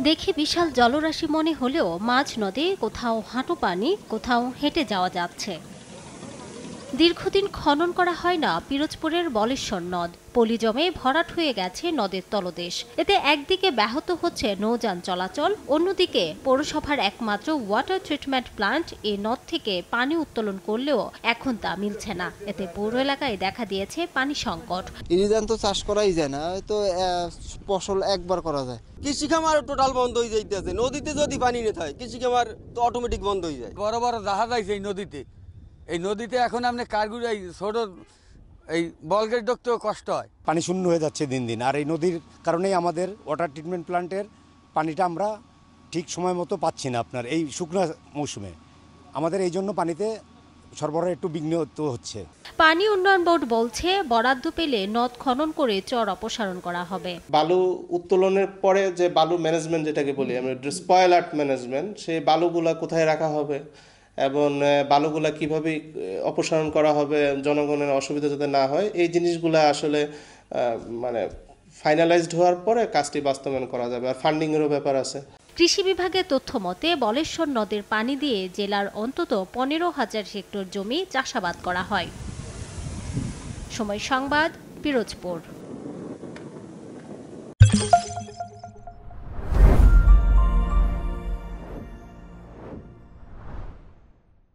দেখে বিশাল জলরাশি মনে হলেও মাঝ নদে কোথাও হাঁটু পানি, কোথাও হেঁটে যাওয়া যাচ্ছে। দীর্ঘদিন খনন করা হয় না পিরোজপুরের বলেশ্বর নদ। পলি জমে ভরাট হয়ে গেছে নদের তলদেশ। এতে একদিকে ব্যাহত হচ্ছে নৌযান চলাচল, অন্যদিকে পৌরসভার একমাত্র ওয়াটার ট্রিটমেন্ট প্লান্ট এই নদ থেকে পানি উত্তোলন করলেও এখন তা মিলছে না। এতে পৌর এলাকায় দেখা দিয়েছে পানি সংকট। ইরিধান তো চাষ করাই যায় না, তো ফসল একবার করা যায়। কৃষি খামার টোটাল বন্ধ হয়ে যাইতেছে। নদীতে যদি পানি না থাকে কৃষি খামার তো অটোমেটিক বন্ধ হয়ে যায়। বড় বড় জাহাজ আছে এই নদীতে এখন আপনি কারগুলো ছোট এই বলগেট ঢুকতেও কষ্ট হয়। পানি শূন্য হয়ে যাচ্ছে দিন দিন, আর এই নদীর কারণেই আমাদের ওয়াটার ট্রিটমেন্ট প্ল্যান্টের পানিটা আমরা ঠিক সময় মতো পাচ্ছি না। আপনার এই শুকনো মৌসুমে আমাদের এই জন্য পানিতে সরবরাহ একটু বিঘ্ন হচ্ছে। পানি উন্নয়ন বোর্ড বলছে বরাদ্দ পেলে নদ খনন করে চর অপসারণ করা হবে। বালু উত্তোলনের পরে যে বালু ম্যানেজমেন্ট যেটাকে বলি আমরা, স্পয়েল আর্ট ম্যানেজমেন্ট, সেই বালুগুলা কোথায় রাখা হবে এবং বালুগুলা কিভাবে অপসারণ করা হবে জনগণের অসুবিধা যাতে না হয়, এই জিনিসগুলো আসলে মানে ফাইনালাইজড হওয়ার পরে কাজটি বাস্তবায়ন করা যাবে। আর ফান্ডিংয়েরও ব্যাপার আছে। কৃষি বিভাগের তথ্য মতে বলেশ্বর নদের পানি দিয়ে জেলার অন্তত 15,000 হেক্টর জমি চাষাবাদ করা হয়। সময় সংবাদ, পিরোজপুর।